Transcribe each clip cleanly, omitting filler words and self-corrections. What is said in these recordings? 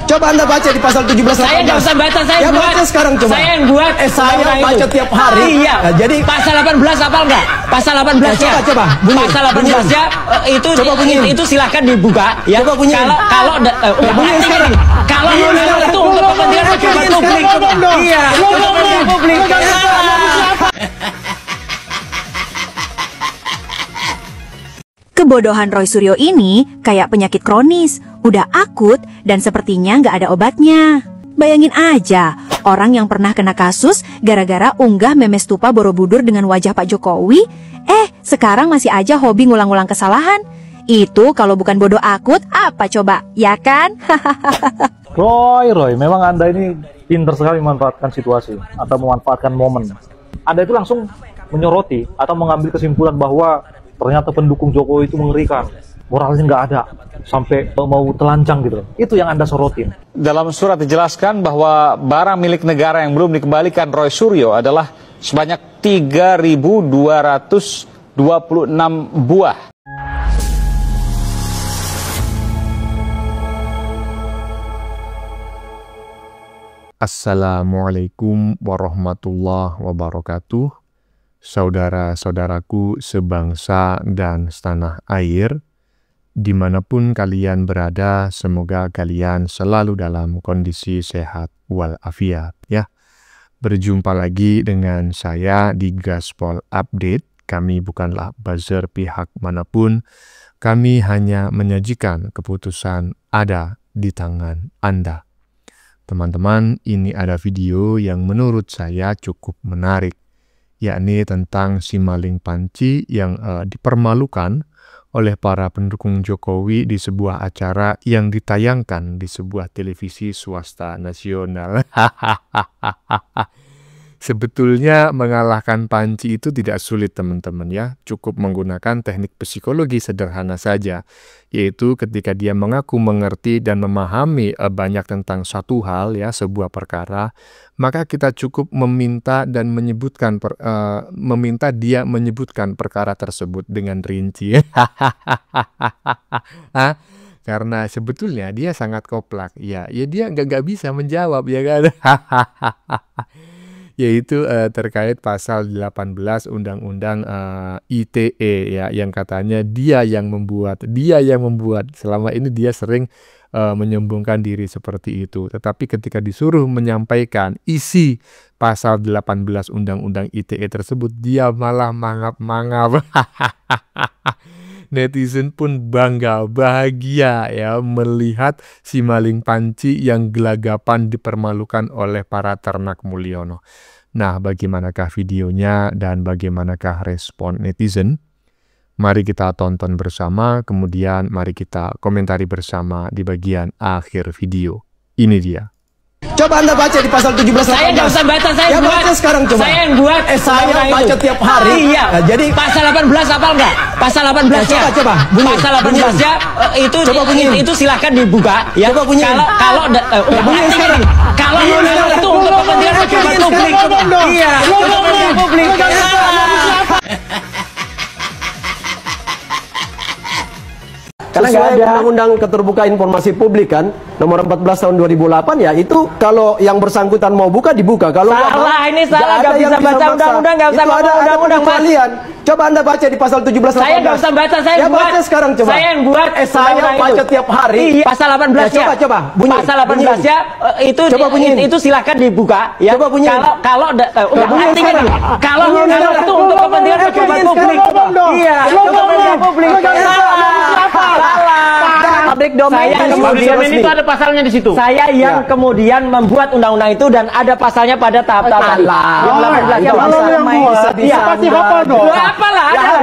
Coba Anda baca di pasal 17. Saya nggak usah baca, saya ya, buat. Baca sekarang coba. Saya yang buat. Saya baca tiap hari. Iya. Nah, jadi pasal 18 hafal nggak? Pasal 18 ya. Coba. Bunyi. Pasal 18 ya. Itu silahkan dibuka. Ya. Coba bunyi. Kalau bunyi sekarang. Kalau itu untuk kepentingan pejabat publik. Iya. Kepentingan publik. Kebodohan Roy Suryo ini kayak penyakit kronis, udah akut dan sepertinya nggak ada obatnya. Bayangin aja, orang yang pernah kena kasus gara-gara unggah meme stupa Borobudur dengan wajah Pak Jokowi, sekarang masih aja hobi ngulang-ulang kesalahan. Itu kalau bukan bodoh akut, apa coba, ya kan? Roy, memang Anda ini pintar sekali memanfaatkan situasi atau memanfaatkan momen. Anda itu langsung menyoroti atau mengambil kesimpulan bahwa ternyata pendukung Jokowi itu mengerikan, moralnya nggak ada, sampai mau telanjang gitu. Itu yang Anda sorotin. Dalam surat dijelaskan bahwa barang milik negara yang belum dikembalikan Roy Suryo adalah sebanyak 3.226 buah. Assalamualaikum warahmatullahi wabarakatuh. Saudara-saudaraku sebangsa dan setanah air, dimanapun kalian berada, semoga kalian selalu dalam kondisi sehat walafiat ya. Berjumpa lagi dengan saya di Gaspol Update. Kami bukanlah buzzer pihak manapun, kami hanya menyajikan keputusan ada di tangan Anda. Teman-teman, ini ada video yang menurut saya cukup menarik, yakni tentang si maling panci yang dipermalukan oleh para pendukung Jokowi di sebuah acara yang ditayangkan di sebuah televisi swasta nasional. Sebetulnya mengalahkan panci itu tidak sulit teman-teman ya, cukup menggunakan teknik psikologi sederhana saja, yaitu ketika dia mengaku mengerti dan memahami banyak tentang satu hal ya, sebuah perkara, maka kita cukup meminta dan meminta dia menyebutkan perkara tersebut dengan rinci. Karena sebetulnya dia sangat koplak, ya dia nggak bisa menjawab ya kan. Yaitu terkait pasal 18 Undang-Undang ITE ya, yang katanya dia yang membuat. Selama ini dia sering menyombongkan diri seperti itu. Tetapi ketika disuruh menyampaikan isi pasal 18 Undang-Undang ITE tersebut, dia malah mangap-mangap. Netizen pun bangga, bahagia ya melihat si maling panci yang gelagapan dipermalukan oleh para ternak Mulyono. Nah, bagaimanakah videonya dan bagaimanakah respon netizen? Mari kita tonton bersama, kemudian mari kita komentari bersama di bagian akhir video. Ini dia. Coba Anda baca di pasal 17. Saya nggak usah baca, saya ya, buat. Baca sekarang coba. Saya yang buat. Saya baca tiap hari. Iya. Nah, jadi pasal 18 hafal nggak? Pasal 18 ya. Coba. Bunyi. Pasal 18 ya. Itu silahkan dibuka. Ya. Coba bunyi. Kalau bunyi sekarang. Kalau itu untuk kepentingan pejabat publik. Iya. Kepentingan publik. Karena nggak ada Undang-Undang Keterbukaan Informasi Publik kan, nomor 14 tahun 2008 ya, itu kalau yang bersangkutan mau buka dibuka. Kalau salah, ini salah, nggak bisa baca undang-undang, nggak bisa baca undang-undang kalian. Coba Anda baca di pasal 17. Saya nggak usah baca, saya ya, buat. Baca sekarang coba. Saya yang buat. Saya baca tiap hari. Iya. Pasal 18 ya. Coba. Bunyi. Pasal 18 ya. Itu silahkan dibuka. Ya. Coba bunyi. Kalau itu untuk kepentingan pejabat publik. Iya. Kepentingan publik. Public domain. Public domain itu ada pasalnya di situ. Saya yang kemudian membuat undang-undang itu dan ada pasalnya pada tahap-tahapan. Bisa. Pasti hafal dong. Apalah ada.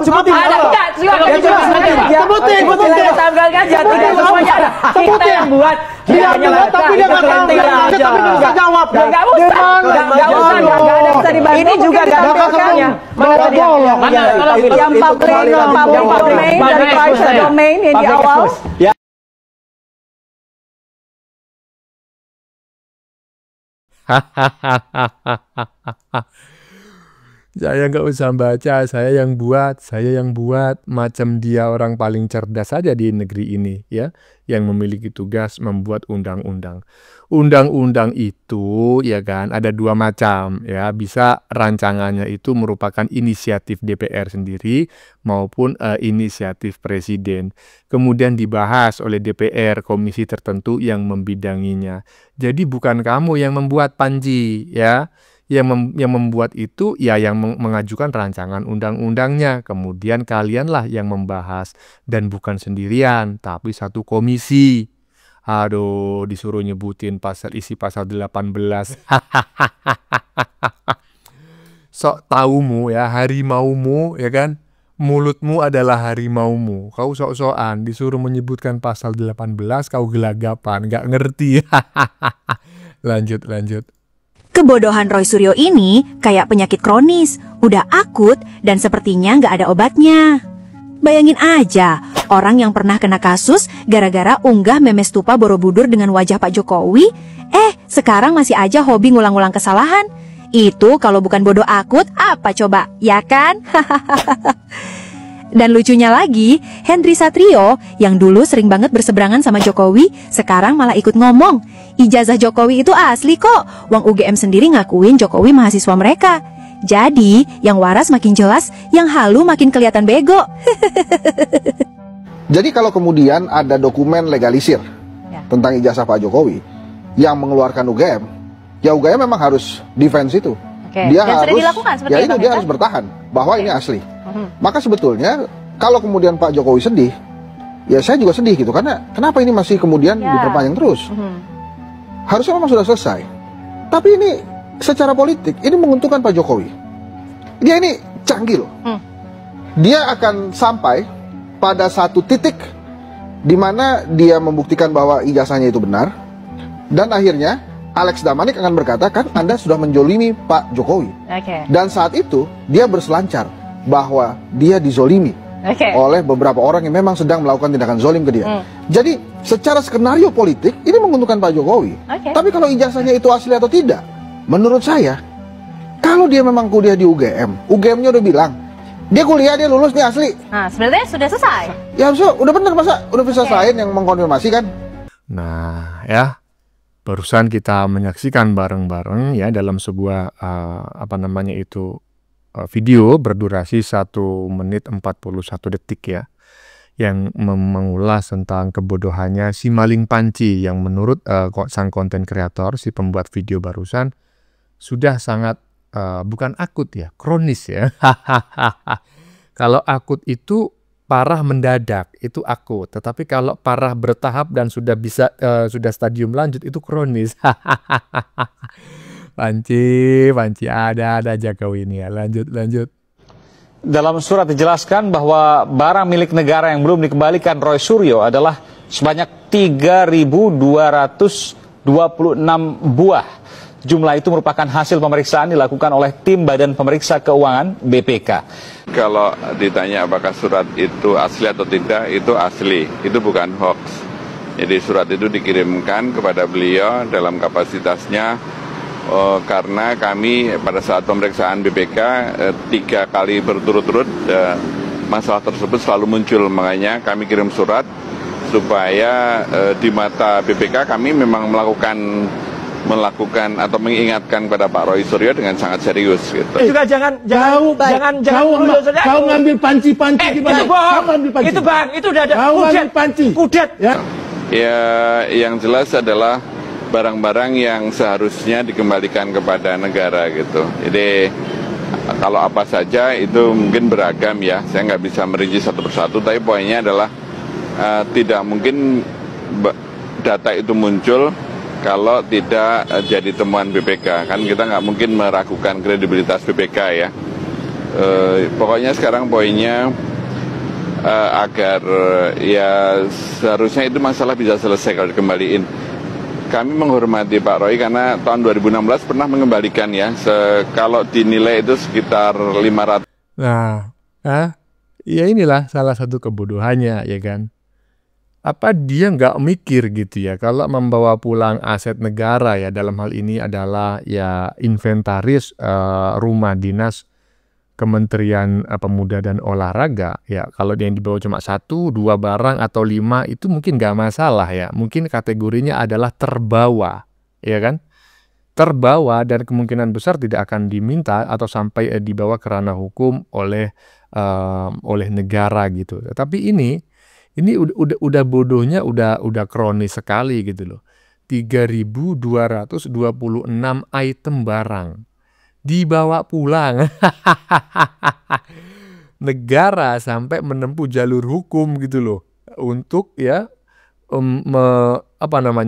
Sebutin. Enggak, sebutin aja. Tidak semuanya ada. Kita yang buat. Dia bilang tapi dia nggak tahu. Tapi dia bisa jawab. Nggak usah. Nggak ada bisa dibahas. Ini juga nggak tampilkannya. Yang public domain dan private domain yang di awal. Saya nggak usah baca, saya yang buat, macam dia orang paling cerdas saja di negeri ini, ya, yang memiliki tugas membuat undang-undang. Undang-undang itu, ya kan, ada dua macam, ya, bisa rancangannya itu merupakan inisiatif DPR sendiri maupun inisiatif Presiden. Kemudian dibahas oleh DPR, komisi tertentu yang membidanginya. Jadi bukan kamu yang membuat, Panji, ya. Yang membuat itu ya yang mengajukan rancangan undang-undangnya, kemudian kalianlah yang membahas, dan bukan sendirian tapi satu komisi. Aduh, disuruh nyebutin isi pasal 18. Sok taumu ya, harimaumu, ya kan, mulutmu adalah harimaumu, kau sok-sokan disuruh menyebutkan pasal 18 kau gelagapan, gak ngerti. Lanjut. Kebodohan Roy Suryo ini kayak penyakit kronis, udah akut dan sepertinya nggak ada obatnya. Bayangin aja, orang yang pernah kena kasus gara-gara unggah meme stupa Borobudur dengan wajah Pak Jokowi, sekarang masih aja hobi ngulang-ulang kesalahan. Itu kalau bukan bodoh akut, apa coba, ya kan? Dan lucunya lagi, Henry Satrio yang dulu sering banget berseberangan sama Jokowi, sekarang malah ikut ngomong, ijazah Jokowi itu asli kok, wong UGM sendiri ngakuin Jokowi mahasiswa mereka. Jadi, yang waras makin jelas, yang halu makin kelihatan bego. Jadi kalau kemudian ada dokumen legalisir tentang ijazah Pak Jokowi yang mengeluarkan UGM, ya UGM memang harus defense itu. Dia harus, ya itu dia harus bertahan bahwa ini asli. Maka sebetulnya kalau kemudian Pak Jokowi sedih, ya saya juga sedih gitu, karena kenapa ini masih kemudian diperpanjang terus? Harusnya memang sudah selesai. Tapi ini secara politik ini menguntungkan Pak Jokowi. Dia ini canggih loh. Dia akan sampai pada satu titik di mana dia membuktikan bahwa ijazahnya itu benar, dan akhirnya Alex Damanik akan berkata, kan Anda sudah menjolimi Pak Jokowi. Dan saat itu dia berselancar bahwa dia dizolimi oleh beberapa orang yang memang sedang melakukan tindakan zolim ke dia. Jadi secara skenario politik ini menguntungkan Pak Jokowi. Tapi kalau ijazahnya itu asli atau tidak, menurut saya, kalau dia memang kuliah di UGM, UGM-nya udah bilang dia kuliah, dia lulus, nih asli. Nah, sebenarnya sudah selesai. Ya harusnya udah benar, masa universitas lain yang mengkonfirmasi kan? Nah, ya, barusan kita menyaksikan bareng-bareng ya dalam sebuah video berdurasi 1 menit 41 detik ya, yang mengulas tentang kebodohannya si maling panci yang menurut sang konten kreator, si pembuat video barusan, sudah sangat bukan akut ya, kronis ya. Kalau akut itu parah mendadak, itu akut. Tetapi kalau parah bertahap dan sudah stadium lanjut, itu kronis. Panci ada aja kau ini ya. Lanjut. Dalam surat dijelaskan bahwa barang milik negara yang belum dikembalikan Roy Suryo adalah sebanyak 3.226 buah. Jumlah itu merupakan hasil pemeriksaan dilakukan oleh tim Badan Pemeriksa Keuangan BPK. Kalau ditanya apakah surat itu asli atau tidak, itu asli, itu bukan hoax. Jadi surat itu dikirimkan kepada beliau dalam kapasitasnya karena kami pada saat pemeriksaan BPK 3 kali berturut-turut masalah tersebut selalu muncul, makanya kami kirim surat supaya di mata BPK kami memang melakukan atau mengingatkan kepada Pak Roy Suryo dengan sangat serius gitu. Juga jangan ngambil panci-panci gimana? Itu Bang, itu udah ada kudet. Ya, yang jelas adalah barang-barang yang seharusnya dikembalikan kepada negara gitu. Jadi kalau apa saja itu mungkin beragam ya. Saya nggak bisa merinci satu persatu, tapi poinnya adalah tidak mungkin data itu muncul kalau tidak jadi temuan BPK. Kan kita nggak mungkin meragukan kredibilitas BPK ya. Pokoknya sekarang poinnya agar ya seharusnya itu masalah bisa selesai kalau dikembaliin. Kami menghormati Pak Roy karena tahun 2016 pernah mengembalikan ya. Kalau dinilai itu sekitar 500. Nah, ya inilah salah satu kebodohannya ya kan. Apa dia nggak mikir gitu ya, kalau membawa pulang aset negara ya, dalam hal ini adalah ya inventaris rumah dinas Kementerian Pemuda dan Olahraga, ya kalau yang dibawa cuma 1, 2 barang atau 5 itu mungkin nggak masalah ya. Mungkin kategorinya adalah terbawa, ya kan? Terbawa dan kemungkinan besar tidak akan diminta atau sampai dibawa ke ranah hukum oleh negara gitu. Tapi ini udah bodohnya udah kronis sekali gitu loh. 3.226 item barang dibawa pulang. Negara sampai menempuh jalur hukum gitu loh untuk ya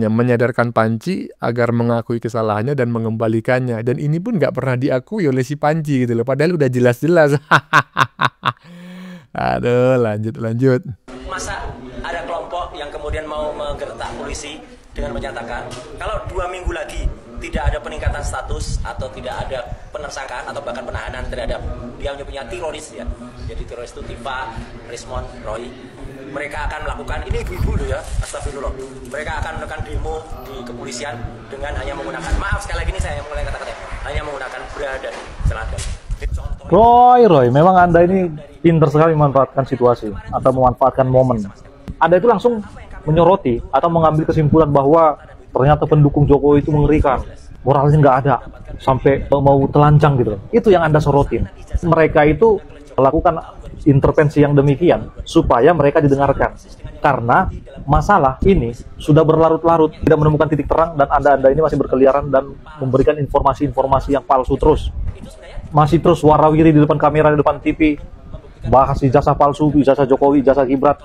menyadarkan Panji agar mengakui kesalahannya dan mengembalikannya, dan ini pun nggak pernah diakui oleh si Panji gitu loh, padahal udah jelas-jelas. Aduh, lanjut. Masa ada kelompok yang kemudian mau menggertak polisi dengan menyatakan kalau 2 minggu lagi tidak ada peningkatan status atau tidak ada penersangkaan atau bahkan penahanan terhadap dia punya teroris ya. Jadi teroris itu Tifa, Rismon, Roy. Mereka akan melakukan, ini ibu-ibu loh ya, astagfirullah. Mereka akan melakukan demo di kepolisian dengan hanya menggunakan, maaf sekali lagi ini saya mulai kata-kata, hanya menggunakan bra dan celana. Roy, memang Anda ini pintar sekali memanfaatkan situasi atau memanfaatkan momen. Anda itu langsung menyoroti atau mengambil kesimpulan bahwa ternyata pendukung Jokowi itu mengerikan, moralnya nggak ada, sampai mau telanjang gitu. Itu yang Anda sorotin. Mereka itu melakukan intervensi yang demikian supaya mereka didengarkan. Karena masalah ini sudah berlarut-larut, tidak menemukan titik terang, dan Anda ini masih berkeliaran dan memberikan informasi-informasi yang palsu terus. Masih terus warawiri di depan kamera, di depan TV, bahas ijazah palsu, ijazah Jokowi, ijazah Gibran.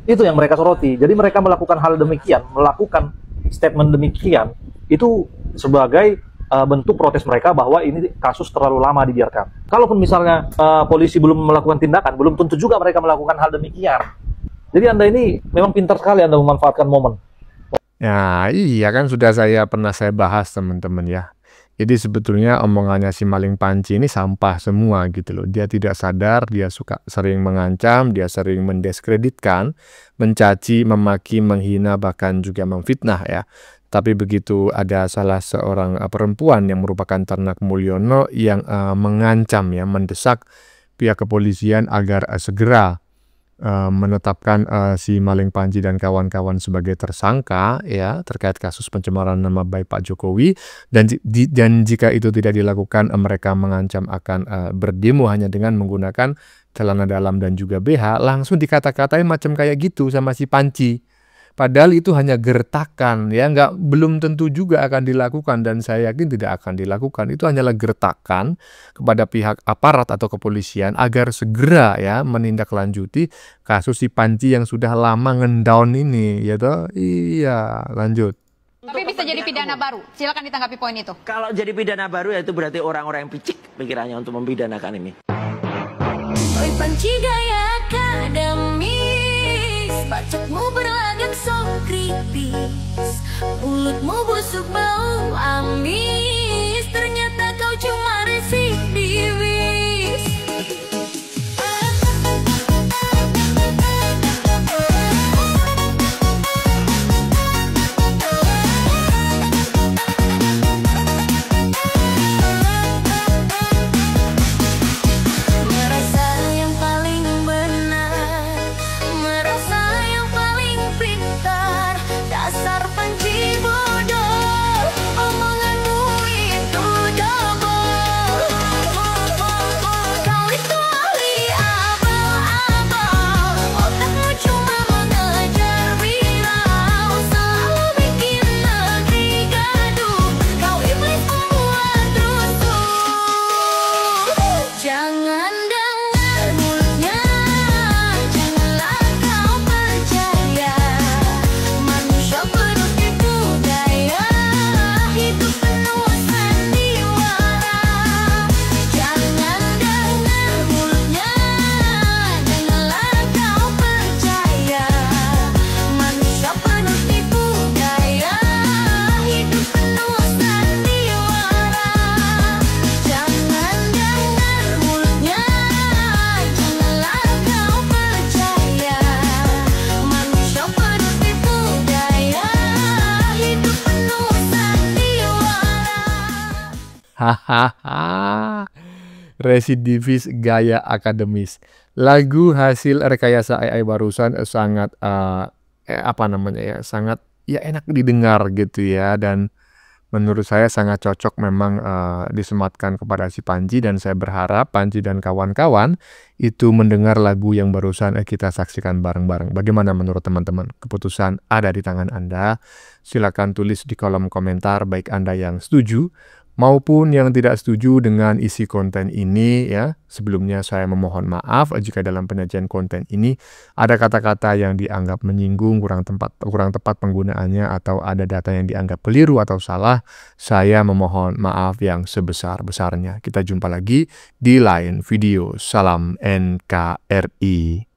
Itu yang mereka soroti. Jadi mereka melakukan hal demikian, melakukan statement demikian, itu sebagai bentuk protes mereka bahwa ini kasus terlalu lama dibiarkan. Kalaupun misalnya polisi belum melakukan tindakan, belum tentu juga mereka melakukan hal demikian. Jadi Anda ini memang pintar sekali Anda memanfaatkan momen. Ya iya kan, sudah pernah saya bahas teman-teman ya. Jadi sebetulnya omongannya si maling Panji ini sampah semua gitu loh. Dia tidak sadar, dia sering mengancam, dia sering mendiskreditkan, mencaci, memaki, menghina, bahkan juga memfitnah ya. Tapi begitu ada salah seorang perempuan yang merupakan ternak Mulyono yang mengancam ya, mendesak pihak kepolisian agar segera menetapkan si maling Panji dan kawan-kawan sebagai tersangka ya terkait kasus pencemaran nama baik Pak Jokowi, dan jika itu tidak dilakukan mereka mengancam akan berdemo hanya dengan menggunakan celana dalam dan juga BH. Langsung dikata-katain macam kayak gitu sama si Panji. Padahal itu hanya gertakan ya, belum tentu juga akan dilakukan, dan saya yakin tidak akan dilakukan. Itu hanyalah gertakan kepada pihak aparat atau kepolisian agar segera ya menindaklanjuti kasus si Panji yang sudah lama ngedown ini ya toh. Iya, lanjut. Tapi bisa jadi pidana baru. Silakan ditanggapi poin itu. Kalau jadi pidana baru ya itu berarti orang-orang yang picik pikirannya untuk mempidanakan ini. Oi Panji gaya akademis, bacotmu berlagak so kritis, mulutmu busuk bau amis, ternyata kau cuma residivis. residivis gaya akademis. Lagu hasil rekayasa AI barusan sangat sangat ya enak didengar gitu ya, dan menurut saya sangat cocok memang disematkan kepada si Panji, dan saya berharap Panji dan kawan-kawan itu mendengar lagu yang barusan kita saksikan bareng-bareng. Bagaimana menurut teman-teman? Keputusan ada di tangan Anda. Silakan tulis di kolom komentar baik Anda yang setuju maupun yang tidak setuju dengan isi konten ini ya. Sebelumnya saya memohon maaf jika dalam penyajian konten ini ada kata-kata yang dianggap menyinggung, kurang tepat penggunaannya, atau ada data yang dianggap keliru atau salah. Saya memohon maaf yang sebesar-besarnya. Kita jumpa lagi di lain video. Salam NKRI.